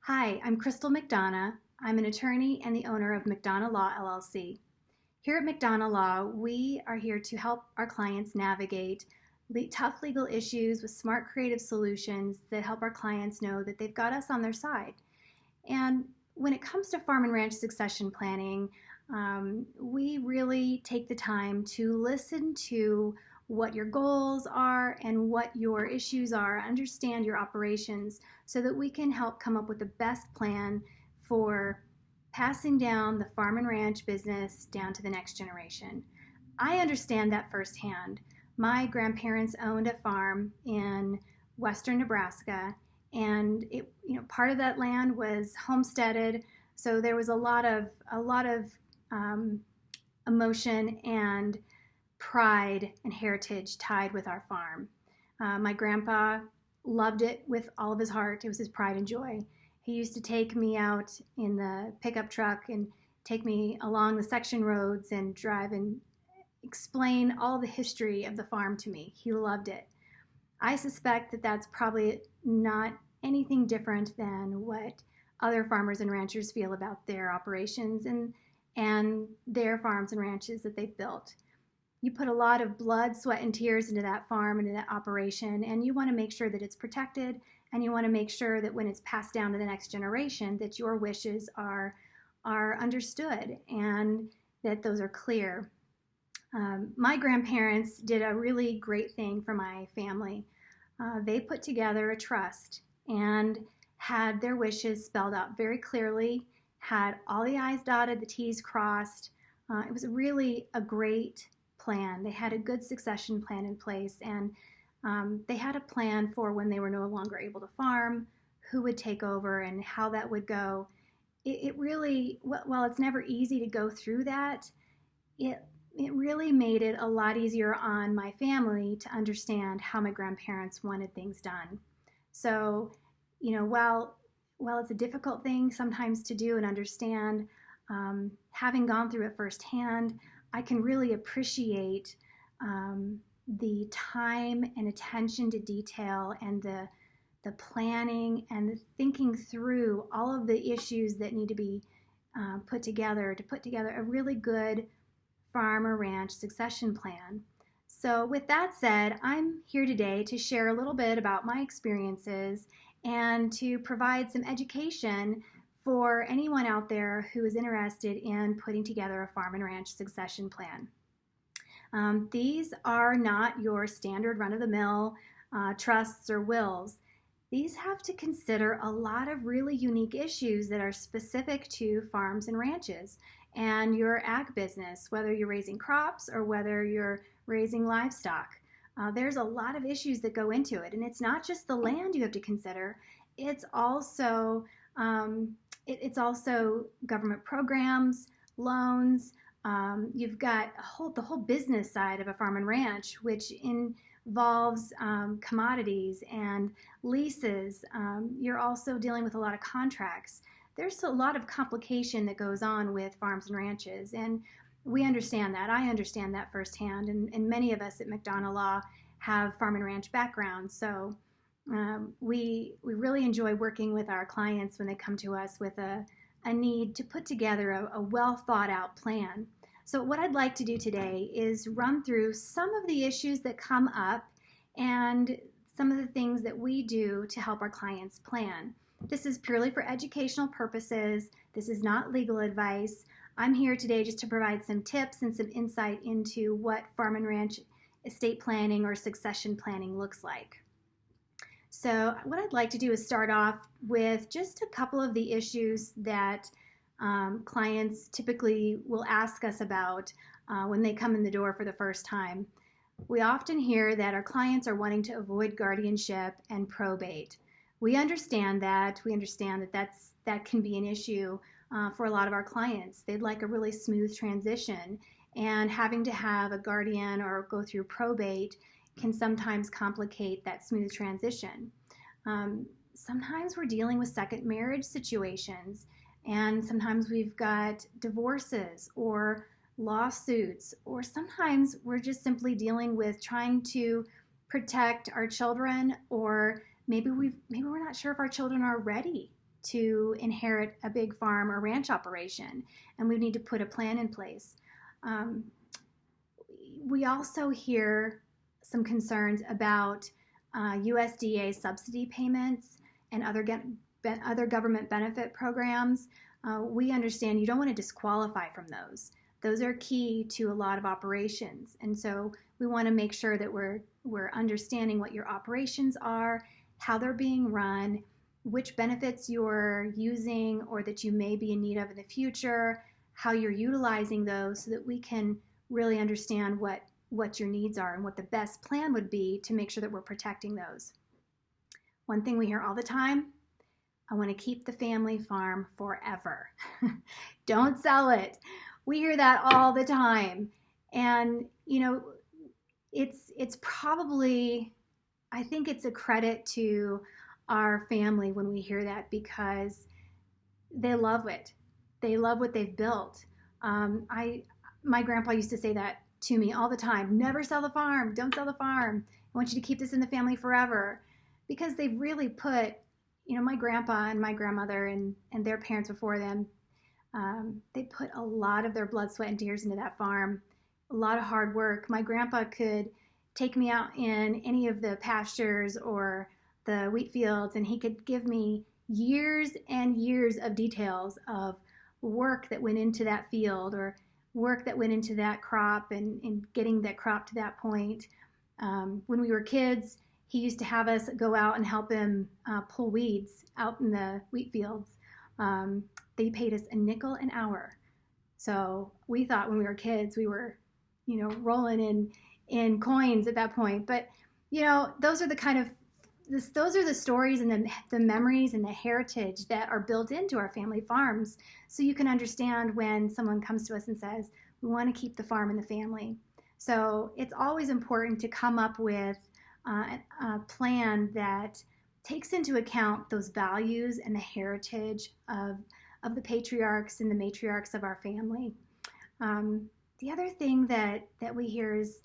Hi, I'm Crystal McDonough. I'm an attorney and the owner of McDonough Law LLC. Here at McDonough Law, we are here to help our clients navigate tough legal issues with smart, creative solutions that help our clients know that they've got us on their side. And when it comes to farm and ranch succession planning, we really take the time to listen to what your goals are and what your issues are, understand your operations so that we can help come up with the best plan for passing down the farm and ranch business down to the next generation. I understand that firsthand. My grandparents owned a farm in western Nebraska, and part of that land was homesteaded, so there was a lot of emotion and pride and heritage tied with our farm. My grandpa loved it with all of his heart. It was his pride and joy. He used to take me out in the pickup truck and take me along the section roads and drive and explain all the history of the farm to me. He loved it. I suspect that that's probably not anything different than what other farmers and ranchers feel about their operations and their farms and ranches that they've built. You put a lot of blood, sweat, and tears into that farm, into that operation, and you want to make sure that it's protected, and you want to make sure that when it's passed down to the next generation, that your wishes are understood and that those are clear. My grandparents did a really great thing for my family. They put together a trust and had their wishes spelled out very clearly, had all the I's dotted, the T's crossed. It was really a great plan. They had a good succession plan in place, and they had a plan for when they were no longer able to farm, who would take over, and how that would go. It really, while it's never easy to go through that, it really made it a lot easier on my family to understand how my grandparents wanted things done. So, while it's a difficult thing sometimes to do and understand, having gone through it firsthand, I can really appreciate the time and attention to detail and the planning and the thinking through all of the issues that need to be put together to put together a really good farm or ranch succession plan. So with that said, I'm here today to share a little bit about my experiences and to provide some education for anyone out there who is interested in putting together a farm and ranch succession plan. These are not your standard run-of-the-mill trusts or wills. These have to consider a lot of really unique issues that are specific to farms and ranches and your ag business, whether you're raising crops or whether you're raising livestock. There's a lot of issues that go into it, and it's not just the land you have to consider. It's also government programs, loans. You've got the whole business side of a farm and ranch, which involves commodities and leases. You're also dealing with a lot of contracts. There's a lot of complication that goes on with farms and ranches, and we understand that. I understand that firsthand, and many of us at McDonough Law have farm and ranch backgrounds, so we really enjoy working with our clients when they come to us with a need to put together a well thought out plan. So what I'd like to do today is run through some of the issues that come up and some of the things that we do to help our clients plan. This is purely for educational purposes. This is not legal advice. I'm here today just to provide some tips and some insight into what farm and ranch estate planning or succession planning looks like. So what I'd like to do is start off with just a couple of the issues that clients typically will ask us about when they come in the door for the first time. We often hear that our clients are wanting to avoid guardianship and probate. We understand that. That can be an issue for a lot of our clients. They'd like a really smooth transition, and having to have a guardian or go through probate can sometimes complicate that smooth transition. Sometimes we're dealing with second marriage situations, and sometimes we've got divorces or lawsuits, or sometimes we're just simply dealing with trying to protect our children, or maybe we're not sure if our children are ready to inherit a big farm or ranch operation, and we need to put a plan in place. We also hear some concerns about USDA subsidy payments and other government benefit programs. We understand you don't want to disqualify from those. Those are key to a lot of operations, and so we want to make sure that we're understanding what your operations are, how they're being run, which benefits you're using or that you may be in need of in the future, how you're utilizing those, so that we can really understand what your needs are and what the best plan would be to make sure that we're protecting those. One thing we hear all the time: I want to keep the family farm forever. Don't sell it. We hear that all the time. And, it's probably, I think it's a credit to our family when we hear that, because they love it. They love what they've built. My grandpa used to say that to me all the time: never sell the farm. Don't sell the farm. I want you to keep this in the family forever. Because they've really put, my grandpa and my grandmother and their parents before them, they put a lot of their blood, sweat, and tears into that farm, a lot of hard work. My grandpa could take me out in any of the pastures or the wheat fields, and he could give me years and years of details of work that went into that field or work that went into that crop and getting that crop to that point. When we were kids, he used to have us go out and help him pull weeds out in the wheat fields. They paid us $0.05 an hour. So we thought when we were kids, we were, rolling in coins at that point. But, those are those are the stories and the memories and the heritage that are built into our family farms. So you can understand when someone comes to us and says, we want to keep the farm in the family. So it's always important to come up with a plan that takes into account those values and the heritage of the patriarchs and the matriarchs of our family. The other thing that we hear is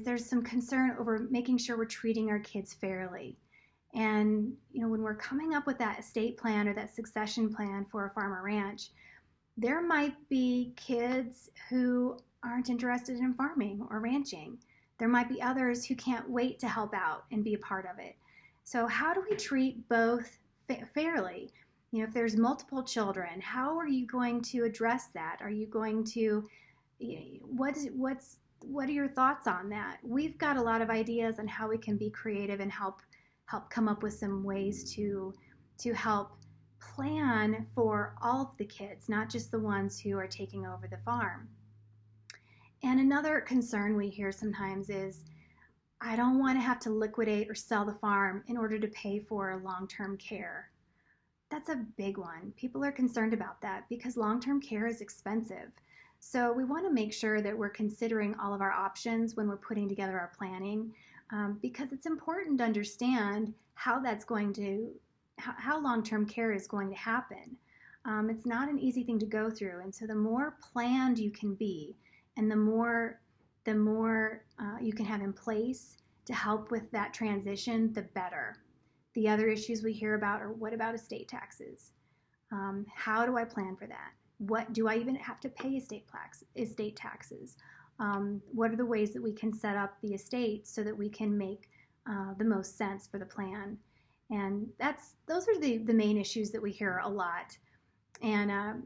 there's some concern over making sure we're treating our kids fairly. And when we're coming up with that estate plan or that succession plan for a farm or ranch, there might be kids who aren't interested in farming or ranching. There might be others who can't wait to help out and be a part of it. So how do we treat both fairly? If there's multiple children, how are you going to address that? Are you going to, what are your thoughts on that? We've got a lot of ideas on how we can be creative and help come up with some ways to help plan for all of the kids, not just the ones who are taking over the farm. And another concern we hear sometimes is, I don't want to have to liquidate or sell the farm in order to pay for long-term care. That's a big one. People are concerned about that because long-term care is expensive. So we want to make sure that we're considering all of our options when we're putting together our planning, because it's important to understand how long-term care is going to happen. It's not an easy thing to go through, and so the more planned you can be, and the more you can have in place to help with that transition, the better. The other issues we hear about are, what about estate taxes? How do I plan for that? What do I even have to pay estate taxes? What are the ways that we can set up the estate so that we can make the most sense for the plan? And those are the main issues that we hear a lot. And,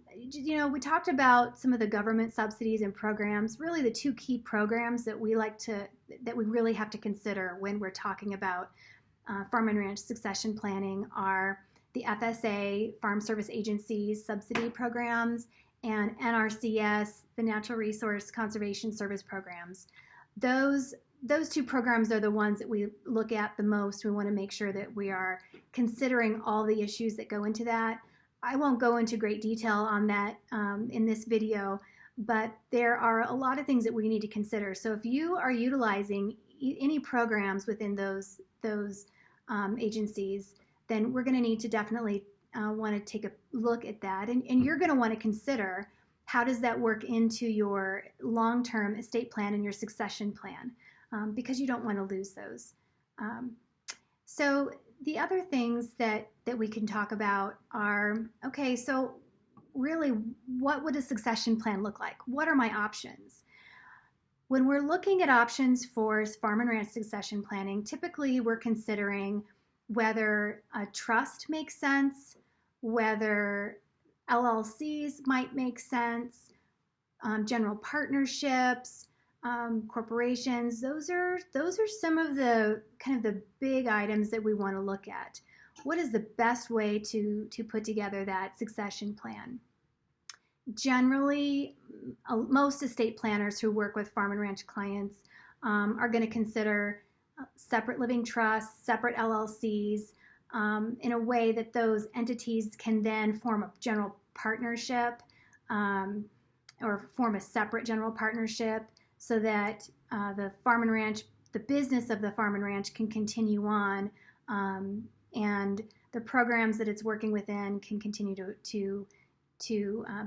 we talked about some of the government subsidies and programs. Really, the two key programs that we really have to consider when we're talking about farm and ranch succession planning are the FSA, Farm Service Agencies subsidy programs, and NRCS, the Natural Resource Conservation Service programs. Those two programs are the ones that we look at the most. We want to make sure that we are considering all the issues that go into that. I won't go into great detail on that in this video, but there are a lot of things that we need to consider. So if you are utilizing any programs within those agencies, then we're going to need to definitely want to take a look at that. And you're going to want to consider, how does that work into your long-term estate plan and your succession plan, because you don't want to lose those. So the other things that we can talk about are, okay, so really, what would a succession plan look like? What are my options? When we're looking at options for farm and ranch succession planning, typically we're considering whether a trust makes sense, whether LLCs might make sense, general partnerships, corporations. Those are some of the kind of the big items that we want to look at. What is the best way to put together that succession plan? Generally, most estate planners who work with farm and ranch clients are going to consider separate living trusts, separate LLCs, in a way that those entities can then form a general partnership, or form a separate general partnership, so that the farm and ranch, the business of the farm and ranch, can continue on, and the programs that it's working within can continue to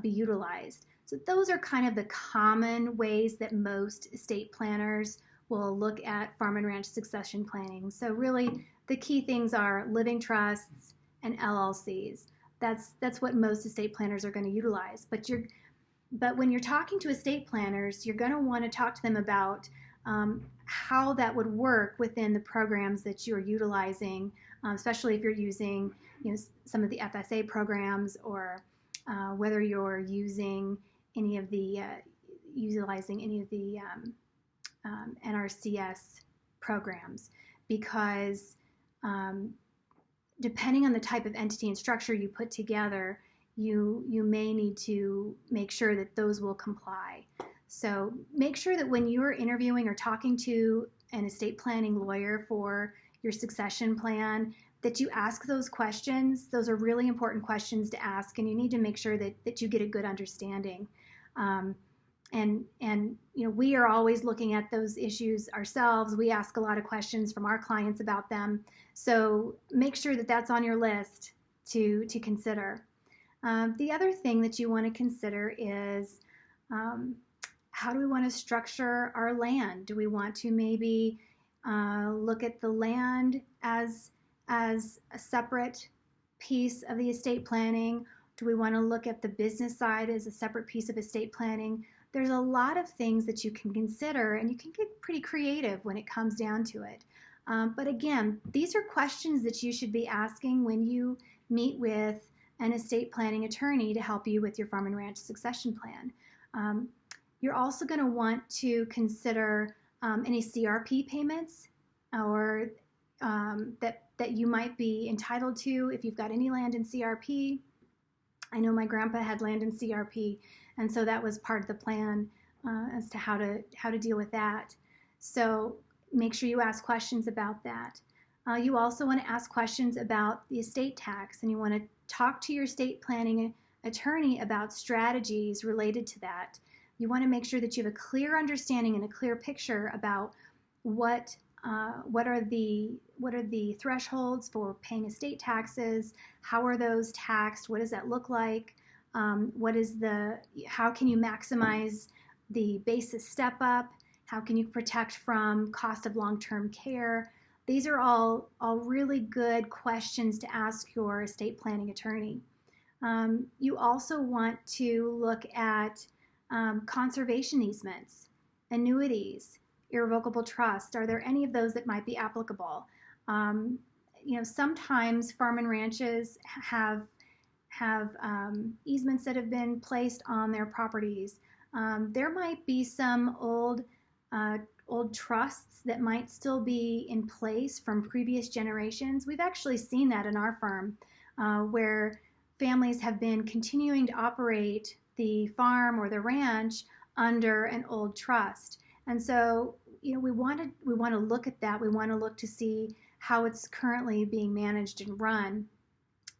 be utilized. So those are kind of the common ways that most estate planners will look at farm and ranch succession planning. So really, the key things are living trusts and LLCs. That's what most estate planners are going to utilize. But when you're talking to estate planners, you're going to want to talk to them about how that would work within the programs that you're utilizing, especially if you're using, some of the FSA programs, or whether you're using any of the utilizing any of the NRCS programs, because depending on the type of entity and structure you put together, you may need to make sure that those will comply. So make sure that when you're interviewing or talking to an estate planning lawyer for your succession plan, that you ask those questions. Those are really important questions to ask, and you need to make sure that you get a good understanding. And we are always looking at those issues ourselves. We ask a lot of questions from our clients about them. So make sure that that's on your list to consider. The other thing that you want to consider is, how do we want to structure our land? Do we want to maybe look at the land as a separate piece of the estate planning? Do we want to look at the business side as a separate piece of estate planning? There's a lot of things that you can consider, and you can get pretty creative when it comes down to it. But again, these are questions that you should be asking when you meet with an estate planning attorney to help you with your farm and ranch succession plan. You're also going to want to consider any CRP payments, or that you might be entitled to if you've got any land in CRP. I know my grandpa had land in CRP, and so that was part of the plan as to how to deal with that. So make sure you ask questions about that. You also want to ask questions about the estate tax, and you want to talk to your estate planning attorney about strategies related to that. You want to make sure that you have a clear understanding and a clear picture about what are the thresholds for paying estate taxes? How are those taxed? What does that look like? How can you maximize the basis step up? How can you protect from cost of long-term care? These are all really good questions to ask your estate planning attorney. You also want to look at conservation easements, annuities, irrevocable trust. Are there any of those that might be applicable? Sometimes farm and ranches have easements that have been placed on their properties. There might be some old trusts that might still be in place from previous generations. We've actually seen that in our firm, where families have been continuing to operate the farm or the ranch under an old trust. And so, we want to look at that. We want to look to see how it's currently being managed and run.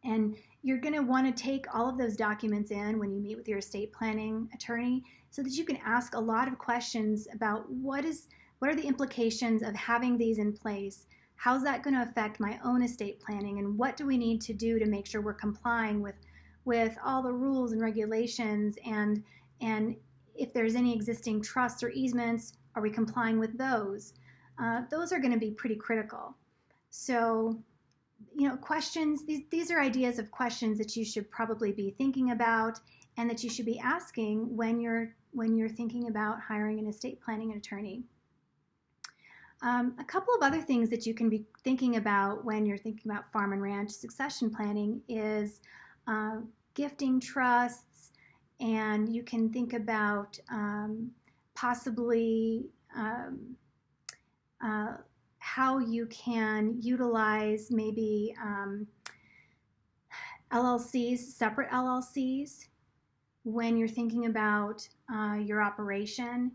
And you're going to want to take all of those documents in when you meet with your estate planning attorney, so that you can ask a lot of questions about what are the implications of having these in place? How's that going to affect my own estate planning? And what do we need to do to make sure we're complying with all the rules and regulations? And if there's any existing trusts or easements, are we complying with those? Those are going to be pretty critical. So questions. These are ideas of questions that you should probably be thinking about and that you should be asking when you're thinking about hiring an estate planning attorney. A couple of other things that you can be thinking about when you're thinking about farm and ranch succession planning is gifting trusts, and you can think about possibly how you can utilize maybe LLCs, separate LLCs, when you're thinking about your operation.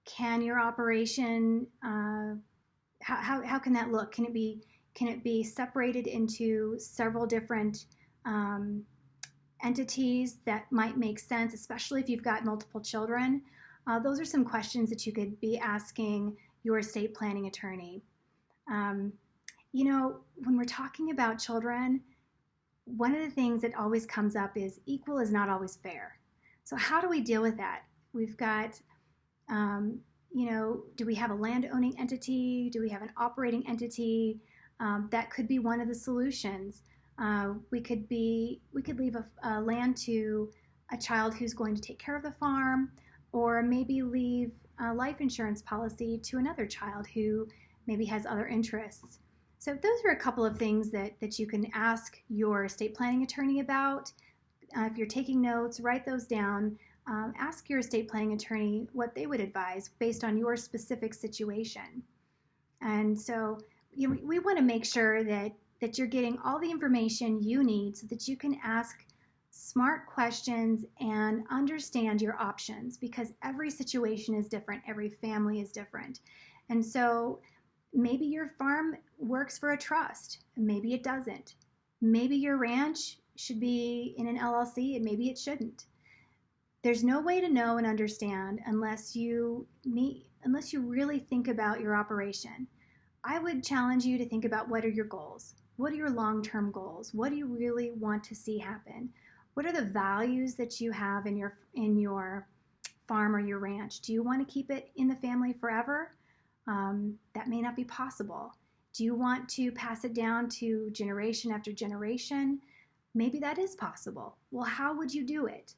Can your operation, how can that look? Can it be separated into several different entities that might make sense, especially if you've got multiple children? Those are some questions that you could be asking your estate planning attorney. When we're talking about children, one of the things that always comes up is equal is not always fair. So how do we deal with that? We've got, do we have a land-owning entity? Do we have an operating entity? That could be one of the solutions. We could leave a land to a child who's going to take care of the farm, or maybe leave a life insurance policy to another child who maybe has other interests. So those are a couple of things that you can ask your estate planning attorney about. If you're taking notes, write those down. Ask your estate planning attorney what they would advise based on your specific situation. And so we want to make sure that you're getting all the information you need so that you can ask smart questions and understand your options, because every situation is different, every family is different. And so maybe your farm works for a trust, maybe it doesn't. Maybe your ranch should be in an LLC and maybe it shouldn't. There's no way to know and understand unless you really think about your operation. I would challenge you to think about, what are your goals? What are your long-term goals? What do you really want to see happen? What are the values that you have in your farm or your ranch? Do you want to keep it in the family forever? That may not be possible. Do you want to pass it down to generation after generation? Maybe that is possible. Well, how would you do it?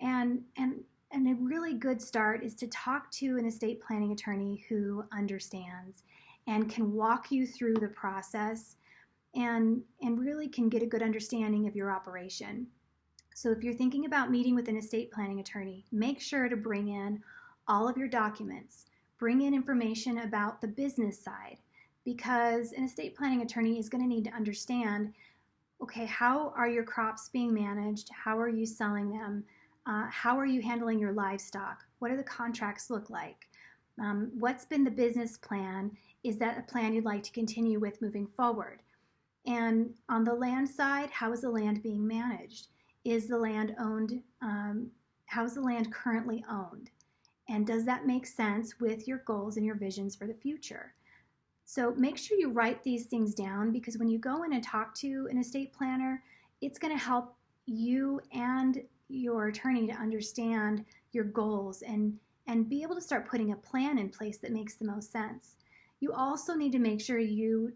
And a really good start is to talk to an estate planning attorney who understands and can walk you through the process and really can get a good understanding of your operation. So if you're thinking about meeting with an estate planning attorney, make sure to bring in all of your documents. Bring in information about the business side, because an estate planning attorney is going to need to understand, okay, how are your crops being managed? How are you selling them? How are you handling your livestock? What do the contracts look like? What's been the business plan? Is that a plan you'd like to continue with moving forward? And on the land side, how is the land being managed? Is the land owned? How is the land currently owned? And does that make sense with your goals and your visions for the future? So make sure you write these things down, because when you go in and talk to an estate planner, it's going to help you and your attorney to understand your goals and be able to start putting a plan in place that makes the most sense. You also need to make sure you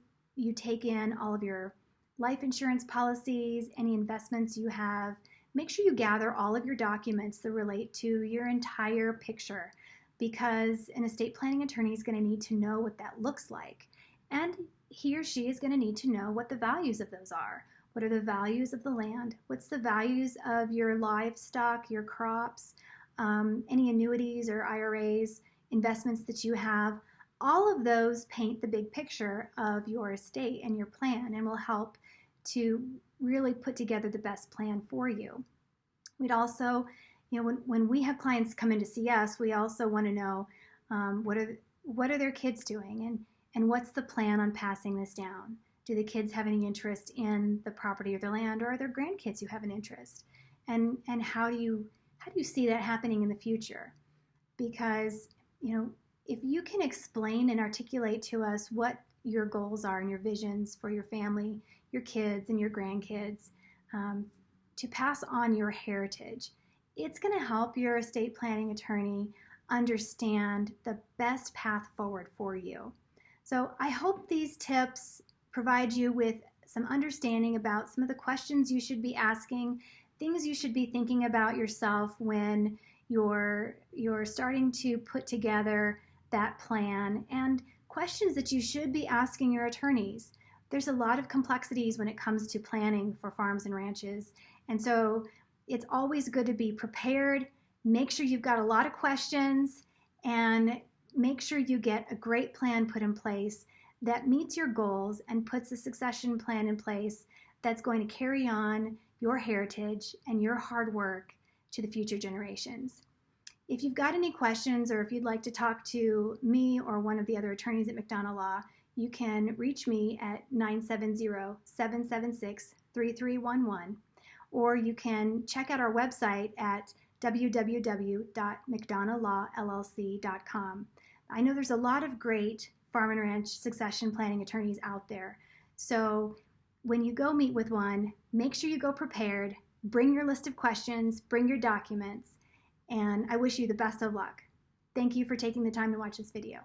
take in all of your life insurance policies, any investments you have. Make sure you gather all of your documents that relate to your entire picture, because an estate planning attorney is going to need to know what that looks like. And he or she is going to need to know what the values of those are. What are the values of the land? What's the values of your livestock, your crops, any annuities or IRAs, investments that you have? All of those paint the big picture of your estate and your plan, and will help to really put together the best plan for you. We'd also, when we have clients come in to see us, we also want to know what are their kids doing, and what's the plan on passing this down? Do the kids have any interest in the property or the land, or are there grandkids who have an interest? And how do you see that happening in the future? Because if you can explain and articulate to us what your goals are and your visions for your family, your kids and your grandkids, to pass on your heritage, it's going to help your estate planning attorney understand the best path forward for you. So I hope these tips provide you with some understanding about some of the questions you should be asking, things you should be thinking about yourself when you're starting to put together that plan, and questions that you should be asking your attorneys. There's a lot of complexities when it comes to planning for farms and ranches, and so it's always good to be prepared. Make sure you've got a lot of questions, and make sure you get a great plan put in place that meets your goals and puts a succession plan in place that's going to carry on your heritage and your hard work to the future generations. If you've got any questions, or if you'd like to talk to me or one of the other attorneys at McDonough Law, you can reach me at 970-776-3311, or you can check out our website at www.mcdonoughLawllc.com. I know there's a lot of great farm and ranch succession planning attorneys out there. So when you go meet with one, make sure you go prepared, bring your list of questions, bring your documents, and I wish you the best of luck. Thank you for taking the time to watch this video.